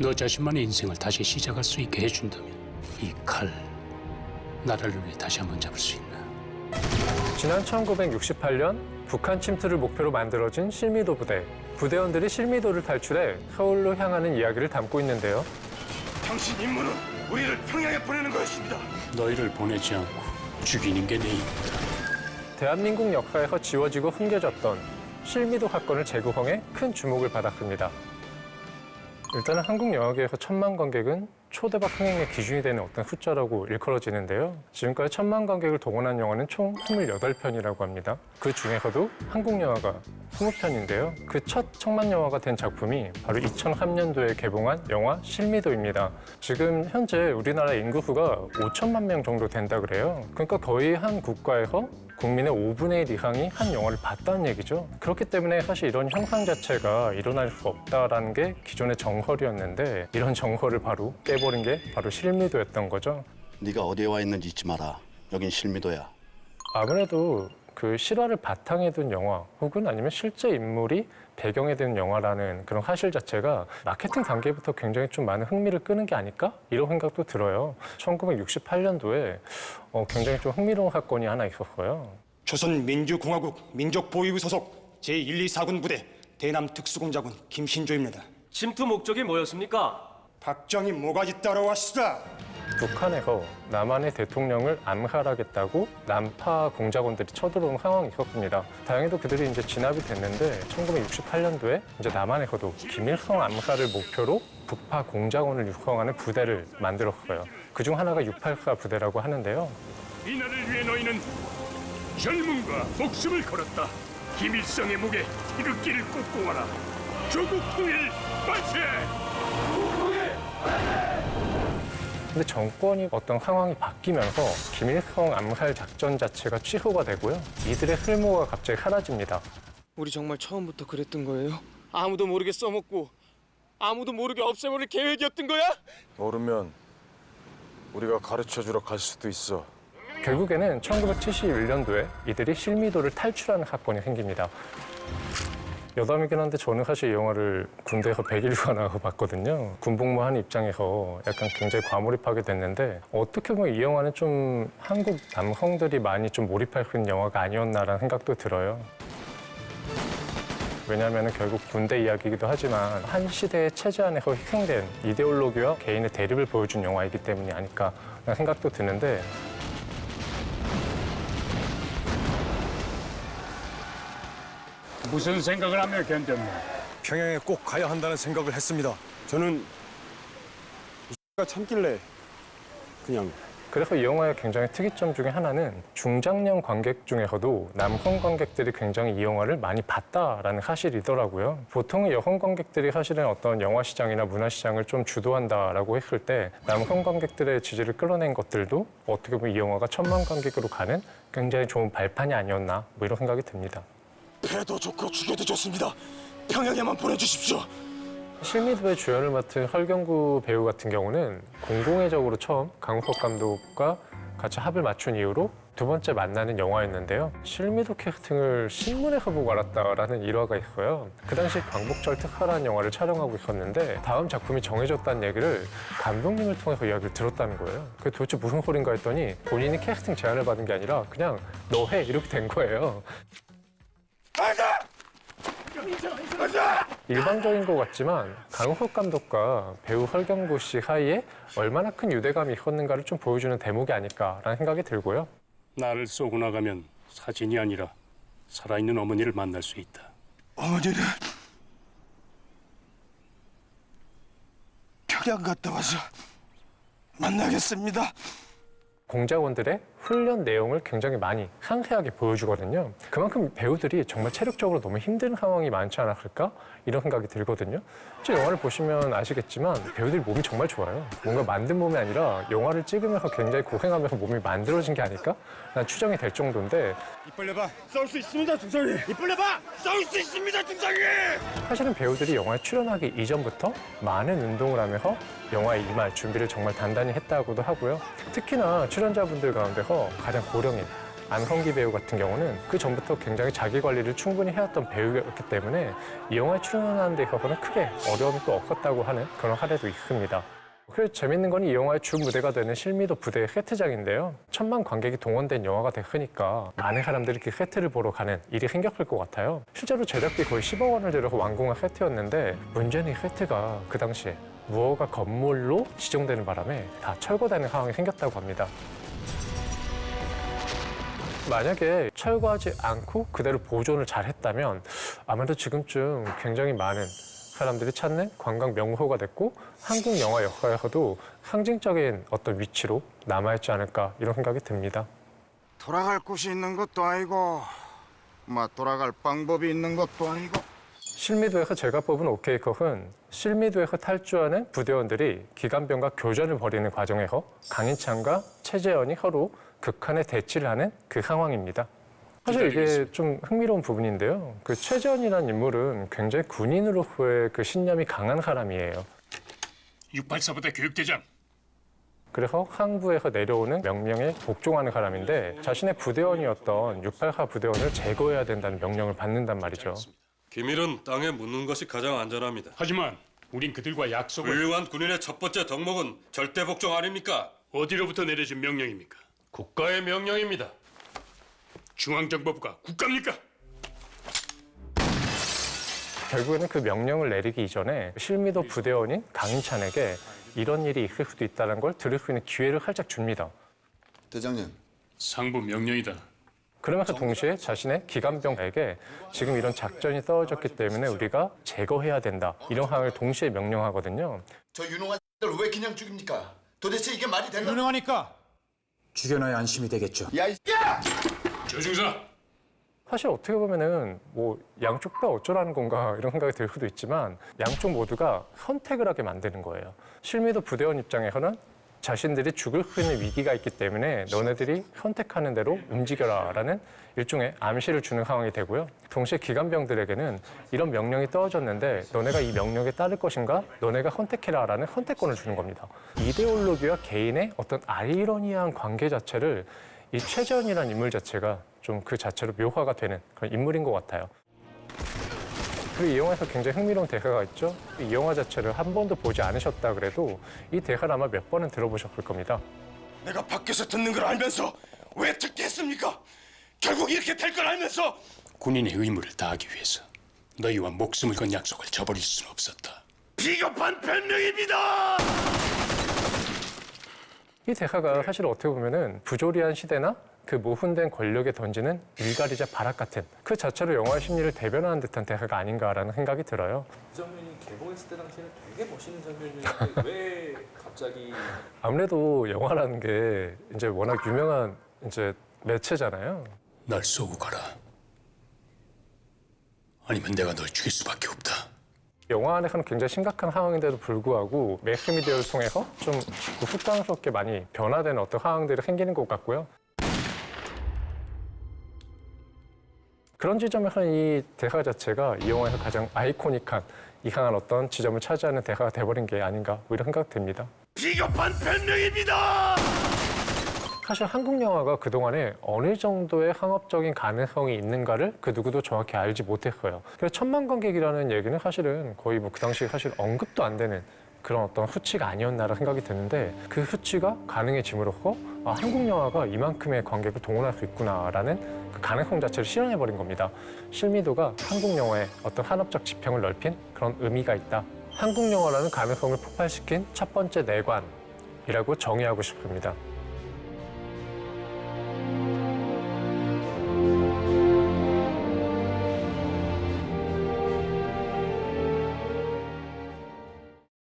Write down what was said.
너 자신만의 인생을 다시 시작할 수 있게 해준다면 이 칼, 나라를 위해 다시 한번 잡을 수 있나? 지난 1968년 북한 침투를 목표로 만들어진 실미도 부대. 부대원들이 실미도를 탈출해 서울로 향하는 이야기를 담고 있는데요. 당신 임무는 우리를 평양에 보내는 거였습니다. 너희를 보내지 않고 죽이는 게 내 임무다. 대한민국 역사에서 지워지고 숨겨졌던 실미도 사건을 재구성해 큰 주목을 받았습니다. 일단은 한국 영화계에서 1,000만 관객은 초대박 흥행의 기준이 되는 어떤 숫자라고 일컬어지는데요. 지금까지 1,000만 관객을 동원한 영화는 총 28편이라고 합니다. 그 중에서도 한국 영화가 20편인데요. 그 첫 1,000만 영화가 된 작품이 바로 2003년도에 개봉한 영화 실미도입니다. 지금 현재 우리나라 인구수가 5천만 명 정도 된다 그래요. 그러니까 거의 한 국가에서 국민의 5분의 1 이상이 한 영화를 봤다는 얘기죠. 그렇기 때문에 사실 이런 현상 자체가 일어날 수 없다라는 게 기존의 정설이었는데 이런 정설을 바로 깨버린 게 바로 실미도였던 거죠. 네가 어디에 와 있는지 잊지 마라. 여긴 실미도야. 아무래도 그 실화를 바탕에 둔 영화 혹은 아니면 실제 인물이 배경에 둔 영화라는 그런 사실 자체가 마케팅 단계부터 굉장히 좀 많은 흥미를 끄는 게 아닐까? 이런 생각도 들어요. 1968년도에 굉장히 좀 흥미로운 사건이 하나 있었어요. 조선민주공화국 민족보위부 소속 제124군 부대 대남특수공작군 김신조입니다. 침투 목적이 뭐였습니까? 박정희 모가지 따라왔수다. 북한에서 남한의 대통령을 암살하겠다고 남파 공작원들이 쳐들어온 상황이 있었습니다. 다행히도 그들이 이제 진압이 됐는데 1968년도에 이제 남한에서도 김일성 암살을 목표로 북파 공작원을 육성하는 부대를 만들었어요. 그중 하나가 684 부대라고 하는데요. 이 나라를 위해 너희는 젊음과 목숨을 걸었다. 김일성의 목에 태극기를 꽂고 와라. 조국 통일 만세! 근데 정권이 어떤 상황이 바뀌면서 김일성 암살 작전 자체가 취소가 되고요. 이들의 쓸모가 갑자기 사라집니다. 우리 정말 처음부터 그랬던 거예요? 아무도 모르게 써먹고 아무도 모르게 없애버릴 계획이었던 거야? 모르면 우리가 가르쳐주러 갈 수도 있어. 결국에는 1971년도에 이들이 실미도를 탈출하는 사건이 생깁니다. 여담이긴 한데 저는 사실 이 영화를 군대에서 100일간 나가서 봤거든요. 군복무하는 입장에서 약간 굉장히 과몰입하게 됐는데 어떻게 보면 이 영화는 좀 한국 남성들이 많이 좀 몰입할 수 있는 영화가 아니었나라는 생각도 들어요. 왜냐하면 결국 군대 이야기이기도 하지만 한 시대의 체제 안에서 희생된 이데올로기와 개인의 대립을 보여준 영화이기 때문이 아닐까라는 생각도 드는데 무슨 생각을 하며 견뎠나? 평양에 꼭 가야 한다는 생각을 했습니다. 저는 가 참길래 그냥 그래서 이 영화의 굉장히 특이점 중에 하나는 중장년 관객 중에서도 남성 관객들이 굉장히 이 영화를 많이 봤다라는 사실이더라고요. 보통 여성 관객들이 사실은 어떤 영화 시장이나 문화 시장을 좀 주도한다라고 했을 때 남성 관객들의 지지를 끌어낸 것들도 어떻게 보면 이 영화가 1,000만 관객으로 가는 굉장히 좋은 발판이 아니었나 뭐 이런 생각이 듭니다. 패도 좋고 죽여도 좋습니다. 평양에만 보내주십시오. 실미도의 주연을 맡은 설경구 배우 같은 경우는 공공의적으로 처음 강우석 감독과 같이 합을 맞춘 이후로 두 번째 만나는 영화였는데요. 실미도 캐스팅을 신문에서 보고 알았다라는 일화가 있어요. 그 당시 광복절 특사라는 영화를 촬영하고 있었는데 다음 작품이 정해졌다는 얘기를 감독님을 통해서 이야기를 들었다는 거예요. 그게 도대체 무슨 소린가 했더니 본인이 캐스팅 제안을 받은 게 아니라 그냥 너 해 이렇게 된 거예요. 일방적인 것 같지만 강우석 감독과 배우 설경구 씨 사이에 얼마나 큰 유대감이 있었는가를 좀 보여주는 대목이 아닐까라는 생각이 들고요. 나를 쏘고 나가면 사진이 아니라 살아있는 어머니를 만날 수 있다. 어머니는 평양 갔다 와서 만나겠습니다. 공작원들의 훈련 내용을 굉장히 많이 상세하게 보여주거든요. 그만큼 배우들이 정말 체력적으로 너무 힘든 상황이 많지 않았을까? 이런 생각이 들거든요. 실제 영화를 보시면 아시겠지만 배우들이 몸이 정말 좋아요. 뭔가 만든 몸이 아니라 영화를 찍으면서 굉장히 고생하면서 몸이 만들어진 게 아닐까? 난 추정이 될 정도인데 입 벌려봐. 싸울 수 있습니다, 중장님. 입 벌려봐. 싸울 수 있습니다, 중장님. 사실은 배우들이 영화에 출연하기 이전부터 많은 운동을 하면서 영화에 임할 준비를 정말 단단히 했다고도 하고요. 특히나 출연자분들 가운데서 가장 고령인 안성기 배우 같은 경우는 그 전부터 굉장히 자기 관리를 충분히 해왔던 배우였기 때문에 이 영화에 출연하는 데 있어서는 크게 어려움이 또 없었다고 하는 그런 사례도 있습니다. 그래서 재밌는 건 이 영화의 주 무대가 되는 실미도 부대의 세트장인데요. 1000만 관객이 동원된 영화가 됐으니까 많은 사람들이 그 세트를 보러 가는 일이 생겼을 것 같아요. 실제로 제작비 거의 10억 원을 들여서 완공한 세트였는데 문제는 이 세트가 그 당시에 무허가 건물로 지정되는 바람에 다 철거되는 상황이 생겼다고 합니다. 만약에 철거하지 않고 그대로 보존을 잘 했다면 아마도 지금쯤 굉장히 많은 사람들이 찾는 관광 명소가 됐고 한국 영화 역사에서도 상징적인 어떤 위치로 남아있지 않을까 이런 생각이 듭니다. 돌아갈 곳이 있는 것도 아니고 돌아갈 방법이 있는 것도 아니고. 실미도에서 제가 뽑은 오케이 컷은 실미도에서 탈주하는 부대원들이 기관병과 교전을 벌이는 과정에서 강인찬과 최재현이 서로 극한의 대치를 하는 그 상황입니다. 사실 이게 좀 흥미로운 부분인데요. 그 최재현이라는 인물은 굉장히 군인으로서의 그 신념이 강한 사람이에요. 684부대 교육대장. 그래서 항부에서 내려오는 명령에 복종하는 사람인데 자신의 부대원이었던 684 부대원을 제거해야 된다는 명령을 받는단 말이죠. 기밀은 땅에 묻는 것이 가장 안전합니다. 하지만 우린 그들과 약속을 훌륭한 군인의 첫 번째 덕목은 절대 복종 아닙니까? 어디로부터 내려진 명령입니까? 국가의 명령입니다. 중앙정보부가 국가입니까? 결국에는 그 명령을 내리기 이전에 실미도 부대원인 강인찬에게 이런 일이 있을 수도 있다는 걸 들을 수 있는 기회를 살짝 줍니다. 대장님. 상부 명령이다. 그러면서 동시에 자신의 기관병에게 지금 이런 작전이 떨어졌기 때문에 우리가 제거해야 된다. 이런 상황을 동시에 명령하거든요. 저 유능한 왜 그냥 죽입니까? 도대체 이게 말이 되나? 유능하니까 죽여놔야 안심이 되겠죠. 조중사. 사실 어떻게 보면은 뭐 양쪽 다 어쩌라는 건가 이런 생각이 들 수도 있지만 양쪽 모두가 선택을 하게 만드는 거예요. 실미도 부대원 입장에서는 자신들이 죽을 수 있는 위기가 있기 때문에 너네들이 선택하는 대로 움직여라라는 일종의 암시를 주는 상황이 되고요. 동시에 기관병들에게는 이런 명령이 떨어졌는데 너네가 이 명령에 따를 것인가? 너네가 선택해라라는 선택권을 주는 겁니다. 이데올로기와 개인의 어떤 아이러니한 관계 자체를 이 최재현이라는 인물 자체가 좀 그 자체로 묘화가 되는 그런 인물인 것 같아요. 그리고 이 영화에서 굉장히 흥미로운 대사가 있죠. 이 영화 자체를 한 번도 보지 않으셨다 그래도 이 대사를 아마 몇 번은 들어보셨을 겁니다. 내가 밖에서 듣는 걸 알면서 왜 듣게 했습니까? 결국 이렇게 될 걸 알면서 군인의 의무를 다하기 위해서 너희와 목숨을 건 약속을 저버릴 수는 없었다. 비겁한 변명입니다. 이 대사가 사실 어떻게 보면은 부조리한 시대나 그 모순된 권력에 던지는 일갈이자 바락 같은 그 자체로 영화의 심리를 대변하는 듯한 대사가 아닌가라는 생각이 들어요. 이 장면이 개봉했을 때 당시에는 되게 멋있는 장면이었는데 왜 갑자기 아무래도 영화라는 게 이제 워낙 유명한 이제 매체잖아요. 날 쏘고 가라. 아니면 내가 널 죽일 수밖에 없다. 영화 안에서는 굉장히 심각한 상황인데도 불구하고 매스미디어를 통해서 좀 흡당스럽게 많이 변화되는 어떤 상황들이 생기는 것 같고요. 그런 지점에서는 이 대사 자체가 이 영화에서 가장 아이코닉한 이상한 어떤 지점을 차지하는 대사가 돼버린 게 아닌가 뭐 이런 생각이 듭니다. 비겁한 변명입니다. 사실 한국 영화가 그동안에 어느 정도의 상업적인 가능성이 있는가를 그 누구도 정확히 알지 못했어요. 그래서 1000만 관객이라는 얘기는 사실은 거의 뭐 그 당시에 사실 언급도 안 되는 그런 어떤 수치가 아니었나라는 생각이 드는데 그 수치가 가능해짐으로써 한국 영화가 이만큼의 관객을 동원할 수 있구나라는 그 가능성 자체를 실현해버린 겁니다. 실미도가 한국 영화의 어떤 산업적 지평을 넓힌 그런 의미가 있다. 한국 영화라는 가능성을 폭발시킨 첫 번째 내관이라고 정의하고 싶습니다.